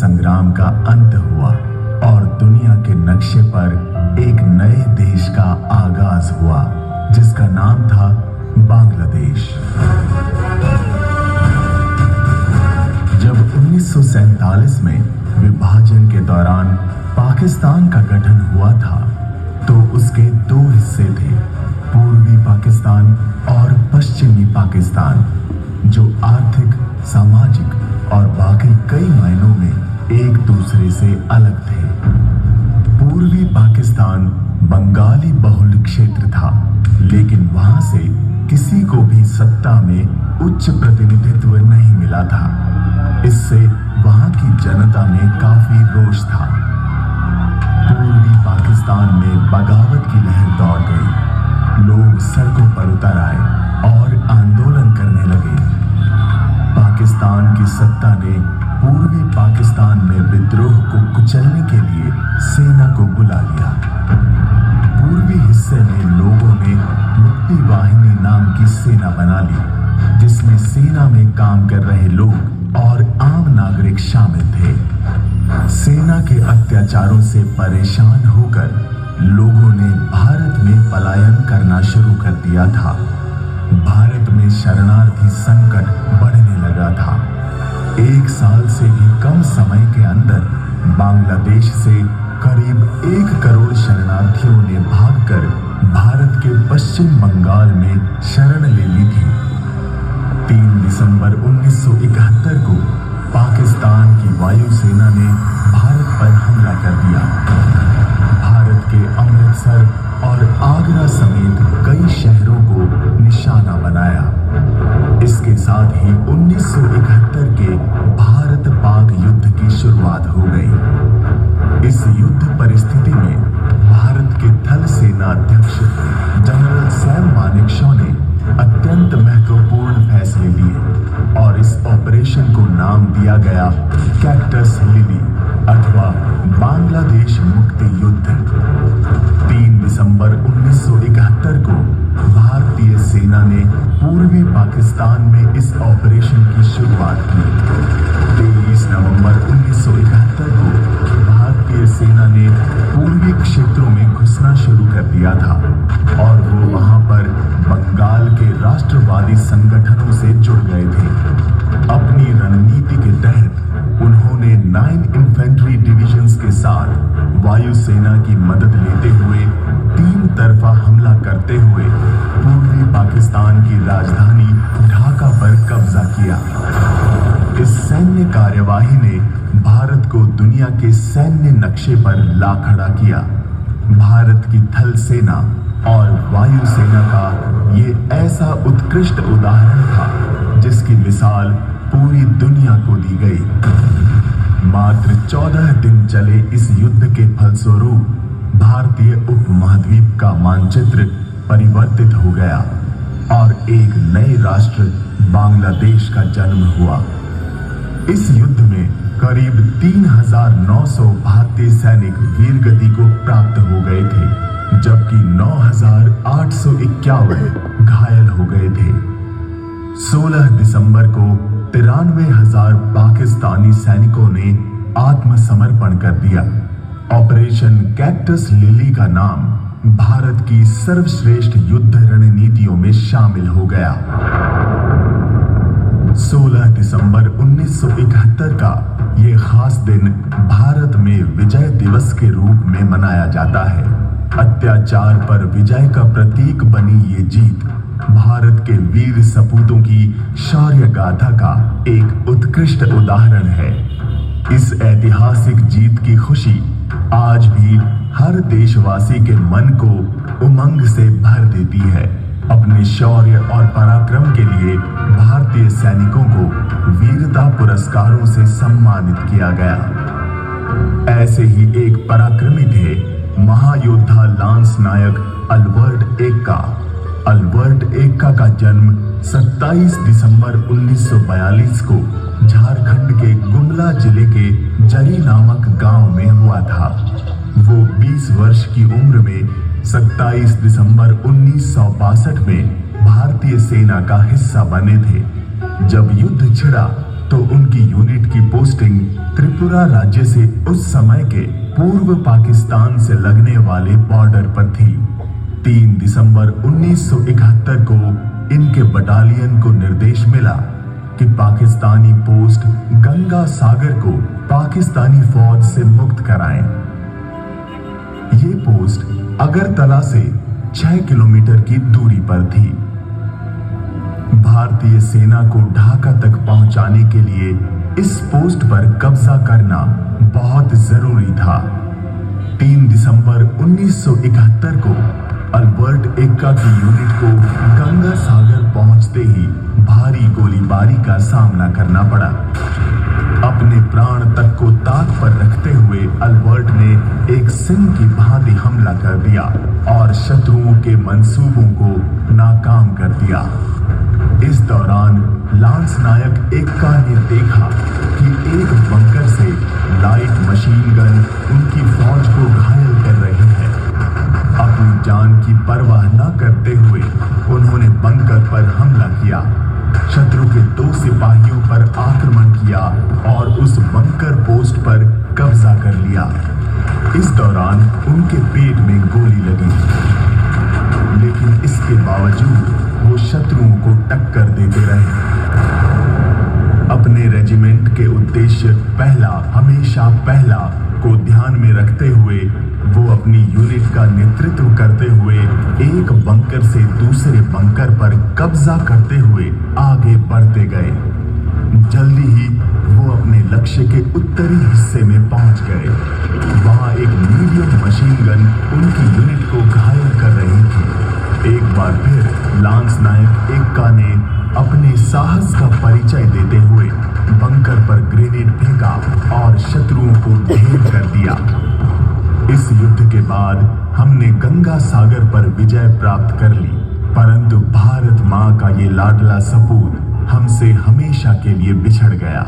संग्राम का अंत हुआ और दुनिया के नक्शे पर एक नए देश का आगाज हुआ जिसका नाम था बांग्लादेश। जब 1947 में विभाजन के दौरान पाकिस्तान का गठन हुआ था तो उसके दो हिस्से थे, पूर्वी पाकिस्तान और पश्चिमी पाकिस्तान, जो आर्थिक, सामाजिक और बाकी कई मायनों में एक दूसरे से अलग थे। पूर्वी पाकिस्तान बंगाली बहुल क्षेत्र था, लेकिन वहां से किसी को भी सत्ता में उच्च प्रतिनिधित्व नहीं मिला था। इससे वहां की जनता में काफी रोष था। पूर्वी पाकिस्तान में बगावत की लहर दौड़ गई। लोग सड़कों पर उतर आए और आंदोलन करने लगे। पाकिस्तान की सत्ता ने पूर्वी पाकिस्तान में विद्रोह को कुचलने के लिए सेना को बुला लिया। पूर्वी हिस्से में लोगों ने मुक्ति वाहिनी नाम की सेना बना ली, जिसमें सेना में काम कर रहे लोग और आम नागरिक शामिल थे। सेना के अत्याचारों से परेशान होकर लोगों ने भारत में पलायन करना शुरू कर दिया था। भारत में शरणार्थी संकट बढ़ने लगा था। 1 साल से भी कम समय के अंदर बांग्लादेश से करीब 1 करोड़ शरणार्थियों ने भागकर भारत के पश्चिम बंगाल में शरण ले ली थी। 3 दिसंबर 1971 को पाकिस्तान की वायुसेना ने भारत पर हमला कर दिया। भारत के अमृतसर और आगरा समेत कई शहरों को निशाना बनाया। इसके साथ ही 1971 के भारत पाक युद्ध की शुरुआत हो गई। इस युद्ध परिस्थिति में भारत के थल सेना अध्यक्ष जनरल सैम मानेकशॉ ने अत्यंत महत्वपूर्ण फैसले लिए और इस ऑपरेशन को नाम दिया गया कैक्टस लिली अथवा बांग्लादेश मुक्ति युद्ध। 3 दिसंबर 1971 को भारतीय सेना ने पूर्वी पाकिस्तान में इस ऑपरेशन की शुरुआत की। 23 नवंबर 1971 को भारतीय सेना ने पूर्वी क्षेत्रों में घुसना शुरू कर दिया था और वो वहां पर बंगाल के राष्ट्रवादी संगठनों से जुड़ गए थे। अपनी रणनीति के तहत उन्होंने 9 इन्फेंट्री डिविजन्स के साथ वायुसेना की मदद लेते हुए 3 तरफा हमला करते हुए पूर्वी पाकिस्तान की राजधानी ढाका पर कब्जा किया। इस सैन्य कार्यवाही ने भारत को दुनिया के सैन्य नक्शे पर ला खड़ा किया। भारत की थल सेना और वायुसेना का ये ऐसा उत्कृष्ट उदाहरण था जिसकी मिसाल पूरी दुनिया को दी गई। मात्र 14 दिन चले इस युद्ध के फलस्वरूप भारतीय उपमहाद्वीप का मानचित्र परिवर्तित हो गया और एक नए राष्ट्र बांग्लादेश का जन्म हुआ। इस युद्ध में करीब 3,900 भारतीय सैनिक वीरगति को प्राप्त हो गए थे, जबकि 9,851 घायल हो गए थे। 16 दिसंबर को 93,000 पाकिस्तानी सैनिकों ने आत्मसमर्पण कर दिया। ऑपरेशन कैक्टस लिली का नाम भारत की सर्वश्रेष्ठ युद्ध रणनीतियों में शामिल हो गया। 16 दिसंबर 1971 का ये खास दिन भारत में विजय दिवस के रूप में मनाया जाता है। अत्याचार पर विजय का प्रतीक बनी ये जीत भारत के वीर सपूतों की शौर्य गाथा का एक उत्कृष्ट उदाहरण है। इस ऐतिहासिक जीत की खुशी आज भी हर देशवासी के मन को उमंग से भर देती है। अपने शौर्य और पराक्रम के लिए भारतीय सैनिकों को वीरता पुरस्कारों से सम्मानित किया गया। ऐसे ही एक पराक्रमी थे महायोद्धा लांस नायक अल्बर्ट एक्का। अल्बर्ट एक्का का जन्म 27 दिसंबर 1942 को झारखंड के गुमला जिले के जरी नामक गांव में हुआ था। वो 20 वर्ष की उम्र में 27 दिसंबर 1962 में भारतीय सेना का हिस्सा बने थे। जब युद्ध छिड़ा तो उनकी यूनिट की पोस्टिंग त्रिपुरा राज्य से उस समय के पूर्व पाकिस्तान से लगने वाले बॉर्डर पर थी। 3 दिसंबर 1971 को इनके बटालियन को निर्देश मिला कि पाकिस्तानी पोस्ट गंगा सागर को पाकिस्तानी फौज से मुक्त कराएं। ये पोस्ट अगरतला से 6 किलोमीटर की दूरी पर थी। भारतीय सेना को ढाका तक पहुंचाने के लिए इस पोस्ट पर कब्जा करना बहुत जरूरी था। 3 दिसंबर 1971 को अल्बर्ट एक्का की यूनिट को गंगा सागर पहुंचते ही भारी गोलीबारी का सामना करना पड़ा। अपने प्राण तक को ताक पर रखते हुए अल्बर्ट ने एक सिंह की भांति हमला कर दिया और शत्रुओं के मंसूबों को नाकाम कर दिया। इस दौरान लांस नायक एक्का ने देखा कि एक बंकर से लाइट मशीन गन उनकी फौज को घायल कर रही है। अपनी जान की परवाह न करते हुए उन्होंने बंकर पर हमला किया, शत्रु के 2 सिपाहियों पर आक्रमण किया और उस बंकर पोस्ट पर कब्जा कर लिया। इस दौरान उनके पेट में गोली लगी, लेकिन इसके बावजूद वो शत्रुओं को टक्कर देते रहे। अपने रेजिमेंट के उद्देश्य हमेशा पहला को ध्यान में रखते हुए वो अपनी यूनिट का नेतृत्व करते हुए एक बंकर से दूसरे बंकर पर कब्जा करते हुए आगे बढ़ते गए। जल्दी ही वो अपने लक्ष्य के उत्तरी हिस्से में पहुंच गए। वहां एक मीडियम मशीन गन उनकी यूनिट को घायल कर रही थी। एक बार फिर लांस नायक एक्का ने अपने साहस का परिचय देते हुए बंकर पर ग्रेनेड फेंका और शत्रुओं को ढेर कर दिया। इस युद्ध के बाद हमने गंगा सागर पर विजय प्राप्त कर ली, परंतु भारत मां का ये लाडला सपूत हमसे हमेशा के लिए बिछड़ गया।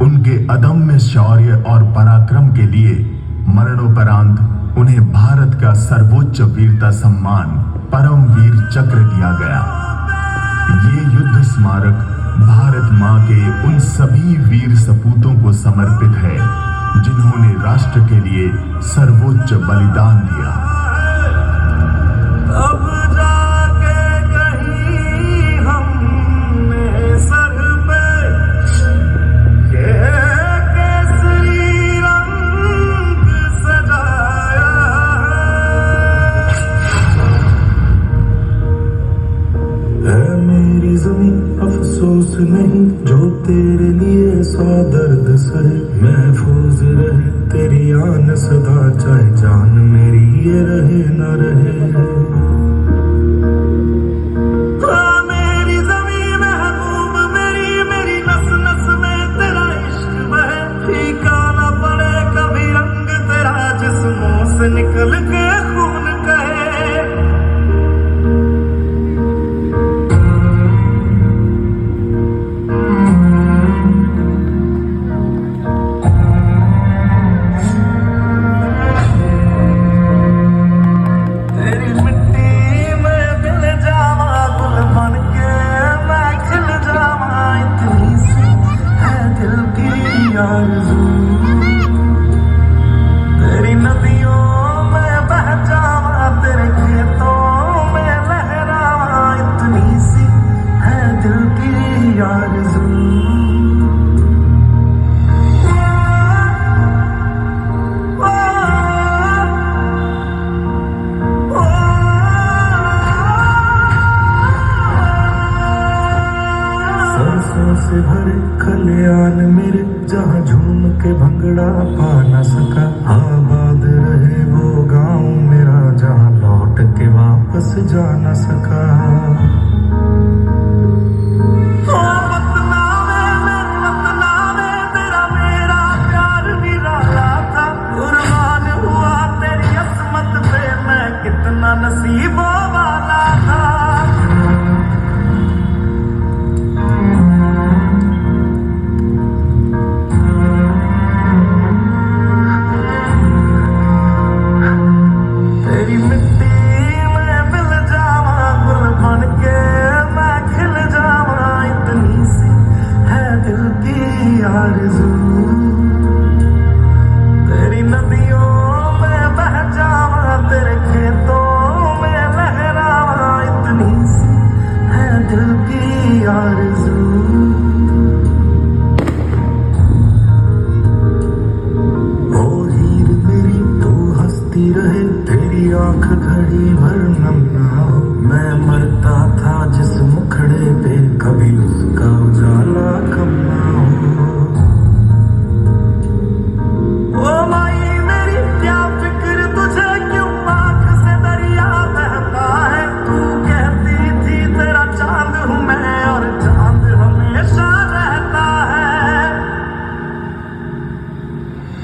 उनके अदम्य शौर्य और पराक्रम के लिए मरणोपरांत उन्हें भारत का सर्वोच्च वीरता सम्मान परम वीर चक्र दिया गया। ये युद्ध स्मारक भारत मां के उन सभी वीर सपूतों को समर्पित है जिन्होंने राष्ट्र के लिए सर्वोच्च बलिदान दिया। अब जाके कहीं हमने सर पे ये केसरी रंग सजाया है। मेरी जमीन अफसोस नहीं जो तेरे लिए 100 दर्द सहे। महफूज रहे तेरी आन सदा, चाहे जान मेरी ये रहे न रहे। मेरी जमीन महबूब मेरी नस नस में तेरा इश्क बहे। फीका न पड़े कभी रंग तेरा, जिस्मों से निकल के खून कहे। तेरी नदियों में बह जावा, तेरे खेतों में लहरावा, इतनी सी है दिल की आरज़ू। सरसों से भरे खलियान मेरे, जहाँ झूम के भंगड़ा पा न सका। आबाद रहे वो गांव मेरा, जहाँ लौट के वापस जा न सका। तेरा मेरा प्यार निराला था, कुर्बान हुआ तेरी अस्मत पे मैं, कितना नसीबों वाला था। तेरी मिट्टी में मिल जावा, गुल बन घड़ी भर नम ना हो। मैं मरता था जिस मुखड़े पे, कभी उसका उजाला कम ना हो। ओ माई मेरी क्या फिक्र तुझे, क्यों आँख से दरिया बहता है। तू कहती थी तेरा चांद हूँ मैं, और चांद हमेशा रहता है।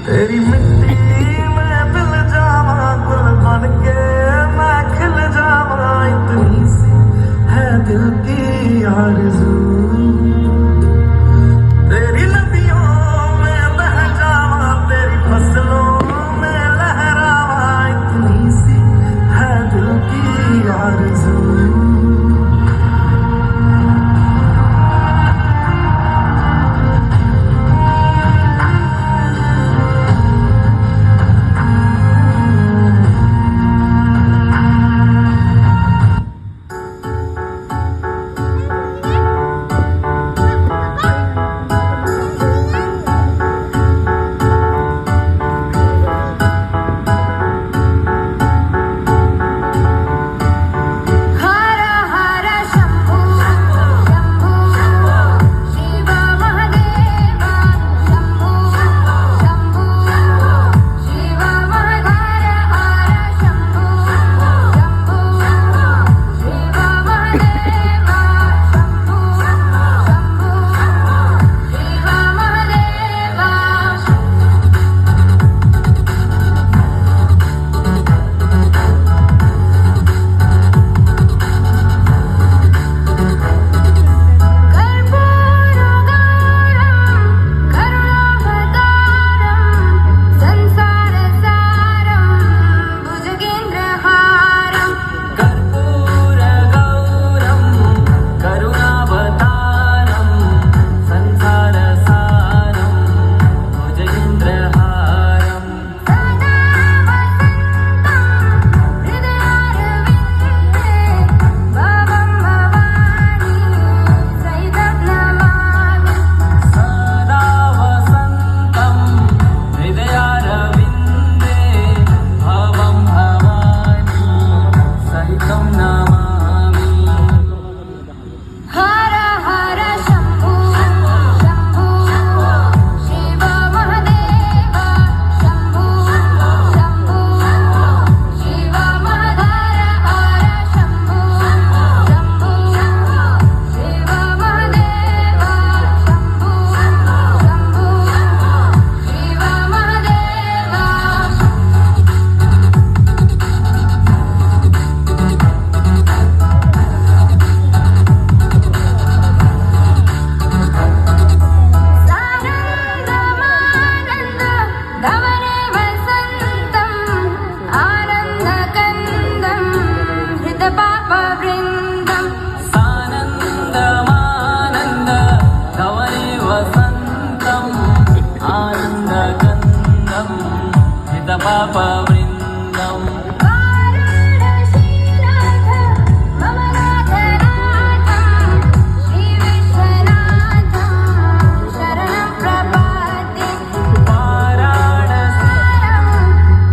तेरी मिट्टी में मिल जावा, गुल बन के मैं खिल जावा। इतनी सी है दिल की आरज़ू, तेरी नदियों में बह जावा, तेरी फसलों में लहरावा। इतनी सी है दिल की आरज़ू।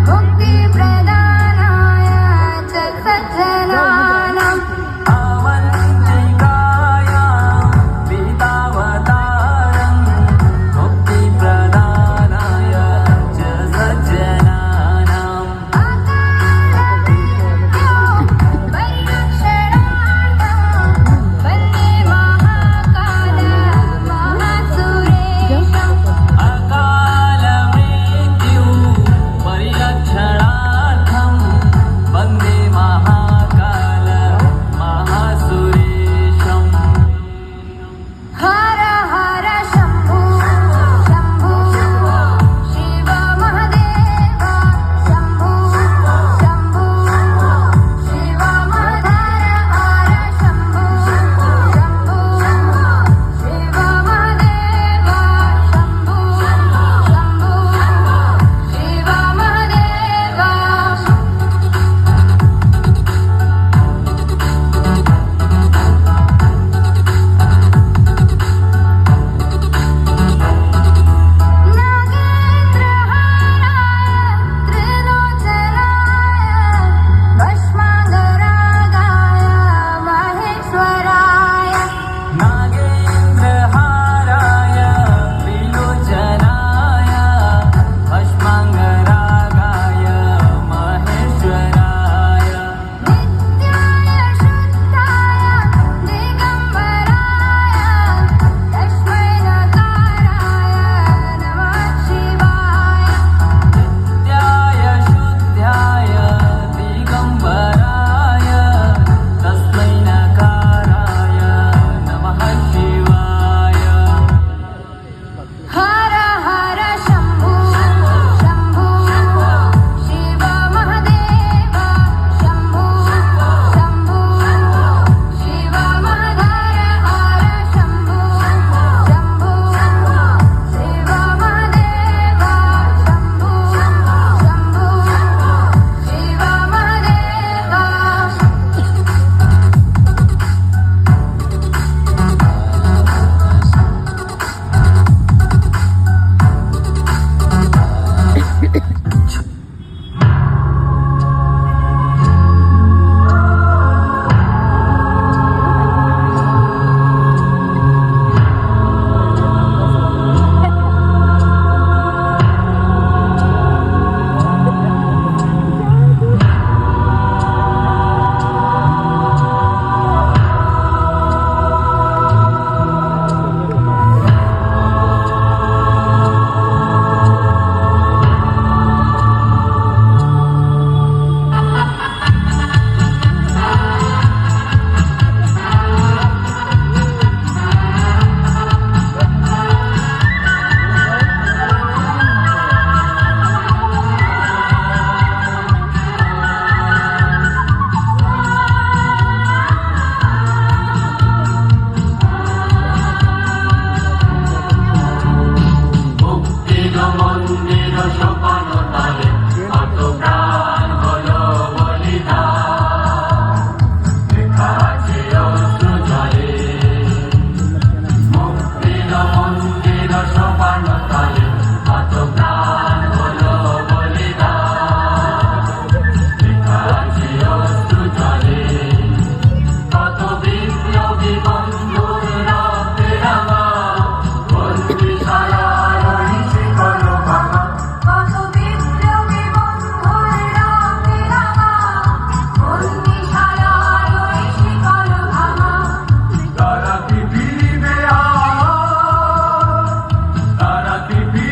मुक्तिप्रदानम् बीबी